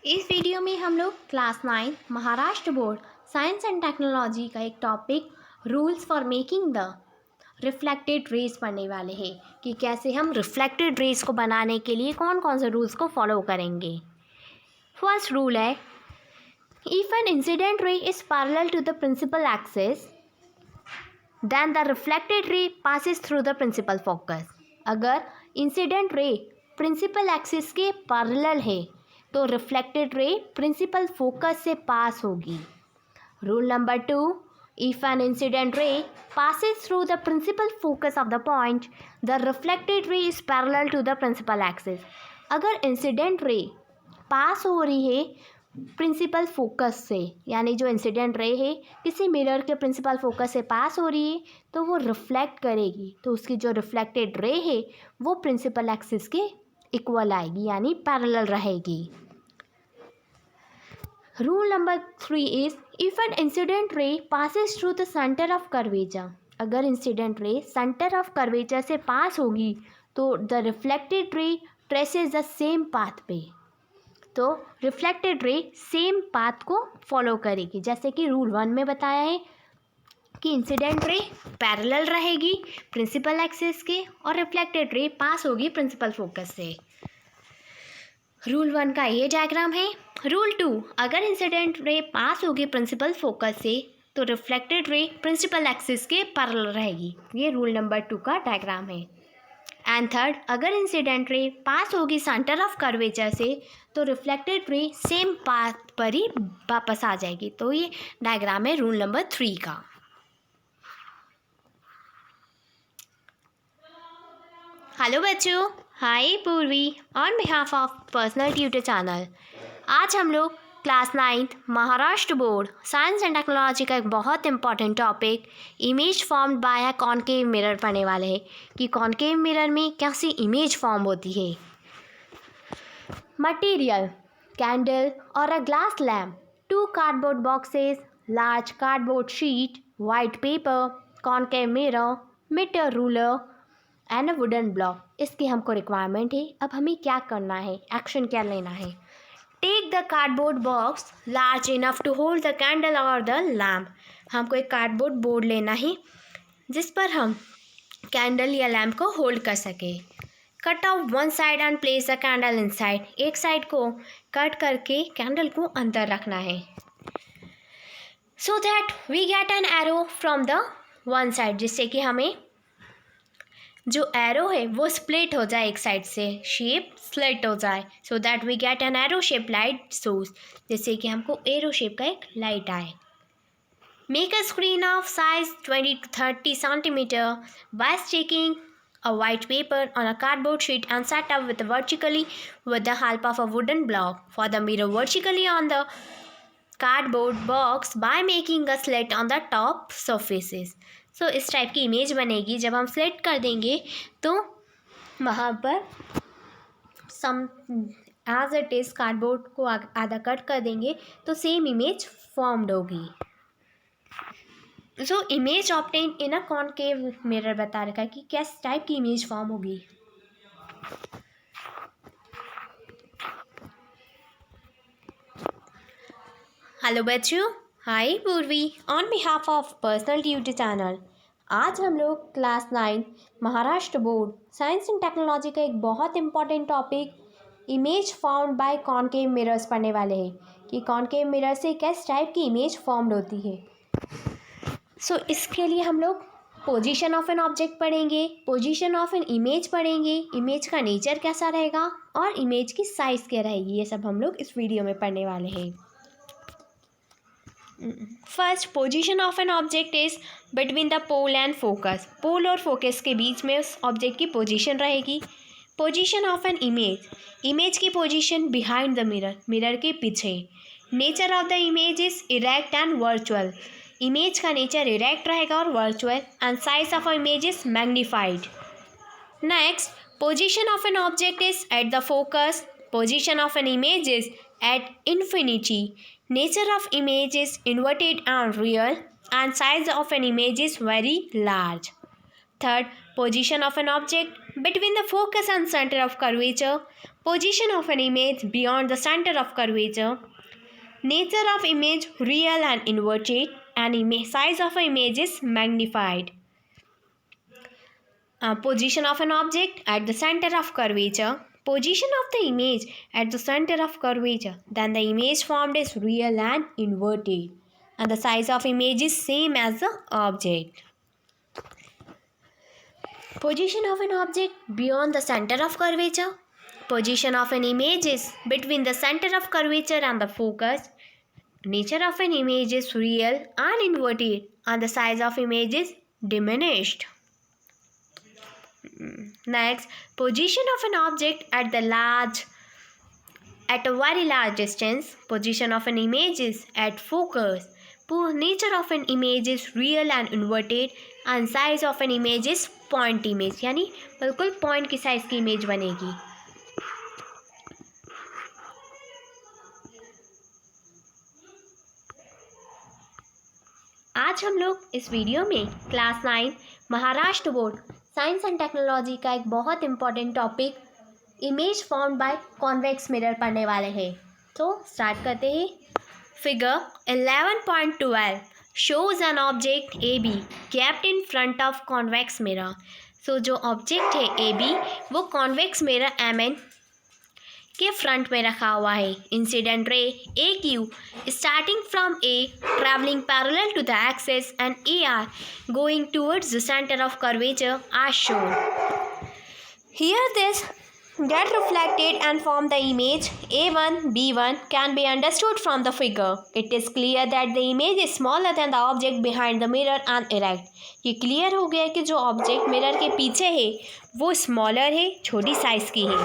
इस वीडियो में हम लोग class 9 Maharashtra board science and technology का एक topic rules for making the reflected raise पढ़ने वाले हैं कि कैसे हम रिफ्लेक्टेड रेज को बनाने के लिए कौन कौन से रूल्स को फॉलो करेंगे। फर्स्ट रूल है, if an incident ray is parallel to the principal axis then the reflected ray passes through the principal focus. अगर इंसिडेंट रे प्रिंसिपल एक्सिस के पैरेलल है तो रिफ्लेक्टेड रे प्रिंसिपल फोकस से pass होगी। Rule number 2, if an incident ray passes through the principal focus of the point, the reflected ray is parallel to the principal axis। अगर incident रे पास हो रही है प्रिंसिपल फोकस से, यानी जो इंसिडेंट रे है किसी मिरर के प्रिंसिपल फोकस से पास हो रही है तो वो रिफ्लेक्ट करेगी, तो उसकी जो रिफ्लेक्टेड रे है वो प्रिंसिपल एक्सिस के इक्वल आएगी, यानी पैरेलल रहेगी। Rule number 3 is, if an incident ray passes through the centre of curvature. अगर incident ray centre of curvature से पास होगी तो the reflected ray traces the same path पे, तो रिफ्लेक्टेड रे सेम पाथ को फॉलो करेगी। जैसे कि रूल 1 में बताया है कि इंसिडेंट रे पैरेलल रहेगी प्रिंसिपल एक्सिस के और रिफ्लेक्टेड रे पास होगी प्रिंसिपल फोकस से। रूल 1 का ये डायग्राम है। रूल 2, अगर इंसिडेंट रे पास होगी प्रिंसिपल फोकस से तो रिफ्लेक्टेड रे प्रिंसिपल एक्सिस के पैरेलल रहेगी। ये रूल नंबर 2 का डायग्राम है। एंड थर्ड, अगर इंसिडेंट रे पास होगी सेंटर ऑफ कर्वेचर से तो रिफ्लेक्टेड रे सेम पाथ पर ही वापस आ जाएगी। तो ये डायग्राम है रूल नंबर 3 का। हेलो बच्चों, हाय पूर्वी on behalf of personal tutor channel. आज हम लोग class 9 Maharashtra board science and technology का एक बहुत important topic image formed by a concave mirror पढ़ने वाले हैं कि कॉनकेव मिरर में कैसी इमेज फॉर्म होती है। मटेरियल, कैंडल और a glass lamp, 2 cardboard boxes, large cardboard sheet, white paper, concave mirror, metre ruler and a wooden block. इसकी हमको रिक्वायरमेंट है। अब हमें क्या करना है, एक्शन क्या लेना है। Take the cardboard box large enough to hold the candle और द लैम्प। हमको एक कार्डबोर्ड बोर्ड लेना है जिस पर हम कैंडल या लैम्प को होल्ड कर सके। Cut off one side and place the candle inside. एक साइड को कट करके कैंडल को अंदर रखना है, so that we get an arrow from the one side, जिससे कि हमें जो एरो है वो स्प्लिट हो जाए, एक साइड से शेप स्प्लिट हो जाए, so that we get an arrow shape light source, जैसे कि हमको एरो शेप का एक लाइट आए। Make a screen of size 20 to 30 centimeter by sticking a white paper on a cardboard sheet and set up vertically with the help of a wooden block. For the mirror vertically on the cardboard box by making a slit on the top surfaces. So इस type की image बनेगी। जब हम slate कर देंगे तो वहाँ पर सम एज इट इज़ कार्डबोर्ड को आधा कट कर देंगे तो सेम इमेज फॉर्म्ड होगी। सो इमेज ऑब्टेन इन अ कॉनकेव मिरर बता रखा है कि किस टाइप की इमेज फॉर्म होगी। हेलो बच्चों, हाय पूर्वी on behalf of personal tutor channel. आज हम लोग class 9 Maharashtra board science and technology का एक बहुत important topic image formed by concave mirrors पढ़ने वाले हैं कि कॉनकेव मिरर से किस टाइप की इमेज फॉर्म्ड होती है। सो इसके लिए हम लोग पोजीशन ऑफ एन ऑब्जेक्ट पढ़ेंगे, पोजीशन ऑफ एन इमेज पढ़ेंगे, इमेज का नेचर कैसा रहेगा और इमेज की साइज़ क्या रहेगी, ये सब हम लोग इस वीडियो में पढ़ने वाले हैं। First, position of an object is between the pole and focus. Pole और फोकस के बीच में उस ऑब्जेक्ट की पोजीशन रहेगी। Position of an image, image की position behind the mirror, mirror के पीछे। Nature of the image is erect and virtual, image का नेचर इरेक्ट रहेगा और virtual. And size of a image is magnified. Next, position of an object is at the focus, position of an image is at infinity. Nature of image is inverted and real, and size of an image is very large. Third, position of an object between the focus and center of curvature, position of an image beyond the center of curvature, nature of image real and inverted, and size of an image is magnified. Position of an object at the center of curvature, position of the image at the center of curvature, then the image formed is real and inverted, and the size of image is same as the object. Position of an object beyond the center of curvature, position of an image is between the center of curvature and the focus, nature of an image is real and inverted, and the size of image is diminished. Next, position of an object at a very large distance, position of an image is at focus, nature of an image is real and inverted, and size of an image is point image, यानी बिल्कुल point की size की image बनेगी. आज हम लोग इस video में class 9 Maharashtra board science and technology का एक बहुत important topic image formed by convex mirror पढ़ने वाले हैं. तो स्टार्ट करते हैं. Figure 11.12 shows an object AB kept in front of convex mirror. So जो ऑब्जेक्ट है AB वो कॉन्वेक्स मिरर MN के फ्रंट में रखा हुआ है. Incident ray AQ starting from A traveling parallel to the axis and AR going towards the center of curvature as shown. Here this get reflected and form the image A1 B1 can be understood from the figure. It is clear that the image is smaller than the object behind the mirror and erect. ये clear हो गया कि जो object mirror के पीछे है वो smaller है, छोटी साइज की है.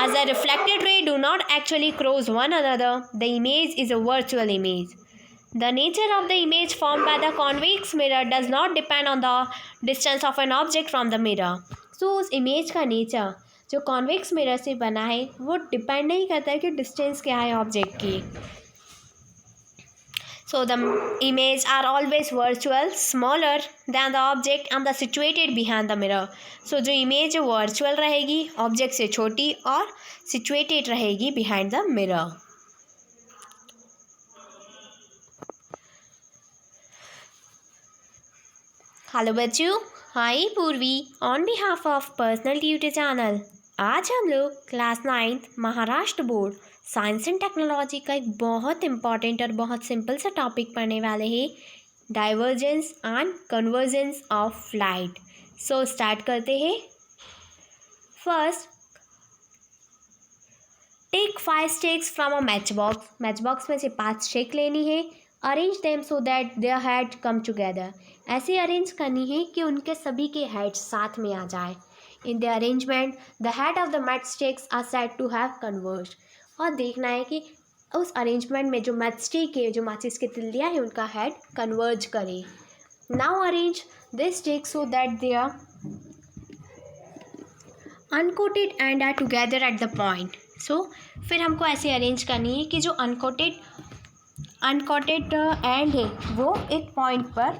As the reflected ray do not actually cross one another, the image is a virtual image. The nature of the image formed by the convex mirror does not depend on the distance of an object from the mirror. So उस image का nature जो convex mirror से बना है वो depend नहीं करता है कि डिस्टेंस क्या है ऑब्जेक्ट की. So the image are always virtual smaller than the object and the situated behind the mirror. So जो इमेज वर्चुअल रहेगी ऑब्जेक्ट से छोटी और सिचुएटेड रहेगी बिहाइंड द मिरर. हेलो बच्चों, हाई पूर्वी on behalf of personal tutor channel. आज हम लोग class 9 Maharashtra board science and technology का एक बहुत इंपॉर्टेंट और बहुत सिंपल सा टॉपिक पढ़ने वाले हैं, divergence and convergence of light. So start करते हैं. First, take 5 sticks from a match box. Match box में से 5 स्टिक लेनी है. Arrange them so that their head come together. ऐसे अरेंज करनी है कि उनके सभी के हेड साथ में आ जाए. In the arrangement, the head of the matchsticks are said to have converged. और देखना है कि उस अरेंजमेंट में जो मैचस्टिक है, जो माचिस की तिल्लियाँ हैं, उनका हेड कन्वर्ज करे. Now arrange this stick so that they are uncoated and are together at the point. So फिर हमको ऐसे अरेंज करनी है कि जो अनकोटेड एंड है वो एक पॉइंट पर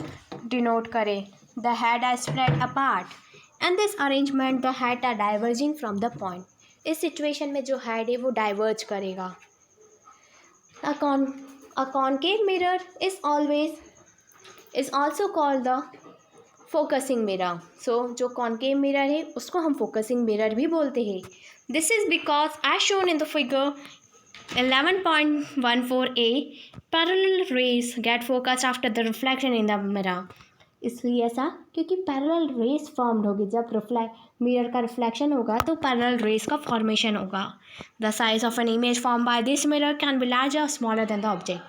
डिनोट करे. The head are spread apart and this arrangement the head are diverging from the point. इस सिचुएशन में जो हेड है वो डाइवर्ज करेगा. A concave mirror is also called the focusing mirror. So जो कॉनकेव मिरर है उसको हम फोकसिंग मिरर भी बोलते हैं. This is because as shown in the figure 11.14a parallel rays get focused after the reflection in the mirror. इसलिए ऐसा क्योंकि पैरेलल रेस फॉर्म्ड होगी. जब मिरर का रिफ्लेक्शन होगा तो पैरेलल रेस का फॉर्मेशन होगा. The size of an image form by this mirror can be larger और स्मॉलर देन द ऑब्जेक्ट.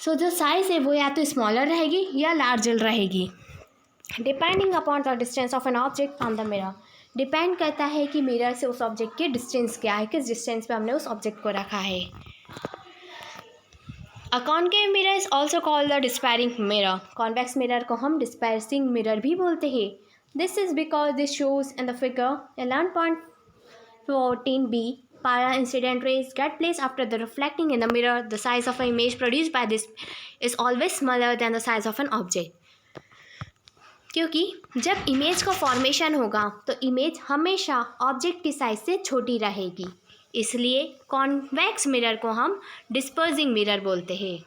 सो जो साइज है वो या तो स्मॉलर रहेगी या लार्जर रहेगी, depending upon the distance of an object from the mirror. Depend करता है कि मिरर से उस ऑब्जेक्ट की डिस्टेंस क्या है, किस डिस्टेंस पे हमने उस ऑब्जेक्ट को रखा है. A concave mirror is also called the dispersing mirror. Convex mirror को हम dispersing mirror भी बोलते हैं. This is because this shows in the figure 11.14b para incident rays get placed after the reflecting in the mirror. The size of an image produced by this is always smaller than the size of an object. क्योंकि जब image का formation होगा तो image हमेशा object की size से छोटी रहेगी, इसलिए कॉन्वेक्स मिरर को हम डिस्पर्सिंग मिरर बोलते हैं।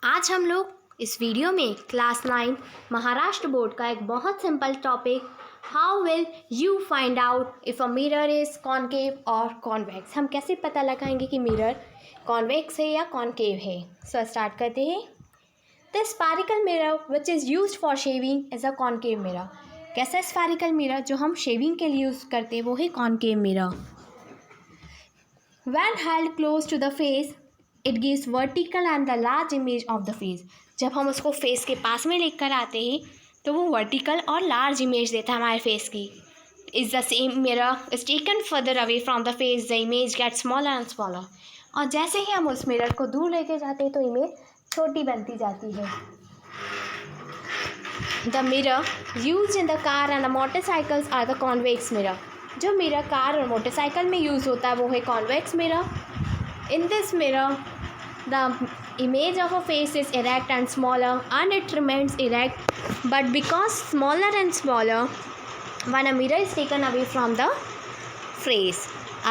आज हम लोग इस वीडियो में क्लास 9 महाराष्ट्र बोर्ड का एक बहुत simple topic, how will you find out if a mirror is concave और कॉन्वेक्स, हम कैसे पता लगाएंगे कि मिरर कॉन्वेक्स है या कॉनकेव है। सो स्टार्ट करते हैं। The spherical mirror which is used for shaving is a concave mirror. कैसा स्फेरिकल मिरर जो हम शेविंग के लिए यूज़ करते हैं वो है concave mirror. When held close to the face it gives vertical and the large image of the face. जब हम उसको फेस के पास में लेकर आते हैं तो वो वर्टिकल और लार्ज इमेज देता है हमारे फेस की। Is the same mirror is taken further away from the face the image get smaller and smaller. और जैसे ही हम उस मिरर को दूर लेके जाते हैं तो इमेज छोटी बनती जाती है। The mirror use in the car and the motorcycles are the convex mirror. जो मिरर कार और मोटरसाइकिल में यूज़ होता है वो है convex mirror. In this mirror the image of a face is erect and smaller and it remains erect, but because smaller and smaller when a mirror is taken away from the face.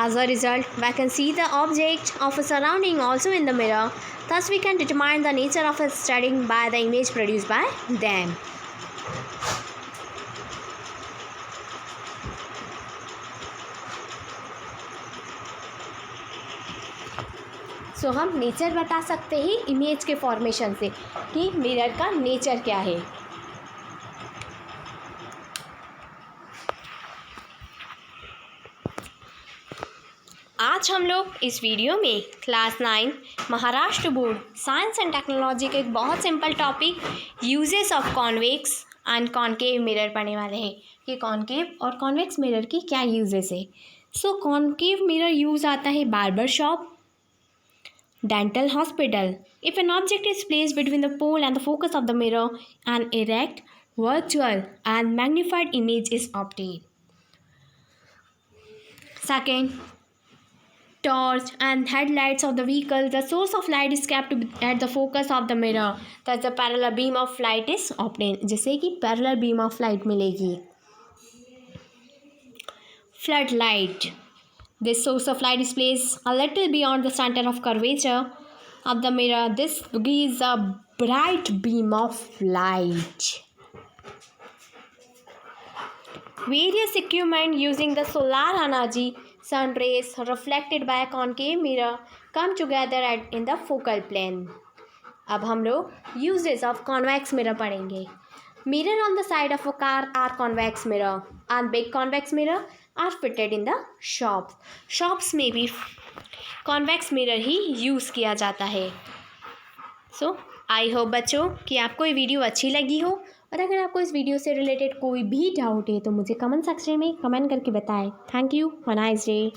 As a result, we can see the object of a surrounding also in the mirror. Thus, we can determine the nature of a studying by the image produced by them. सो हम nature बता सकते हैं image के formation से कि mirror का nature क्या है। आज हम लोग इस वीडियो में class 9 Maharashtra board science and technology के एक बहुत simple topic uses of convex and concave mirror पढ़ने वाले हैं कि कॉनकेव और कॉन्वेक्स मिरर की क्या यूजेस है। सो कॉनकेव मिरर यूज़ आता है barber shop, dental hospital. If an object is placed between the pole and the focus of the mirror, an erect, virtual and magnified image is obtained. Second, torch and headlights of the vehicle. The source of light is kept at the focus of the mirror. Thus the parallel beam of light is obtained. जैसे कि parallel beam of light मिलेगी. Floodlight. This source of light is placed a little beyond the center of curvature of the mirror. This gives a bright beam of light. Various equipment using the solar energy, sun rays reflected by a concave mirror come together in the focal plane. अब हम लोग uses of convex mirror पढ़ेंगे। Mirror on the side of a car are convex mirror and big convex mirror are fitted in the shops. Shops में भी convex mirror ही use किया जाता है। सो I hope बच्चों कि आपको ये वीडियो अच्छी लगी हो, और अगर आपको इस वीडियो से रिलेटेड कोई भी डाउट है तो मुझे कमेंट सेक्शन में कमेंट करके बताएं। Thank you, have a nice day.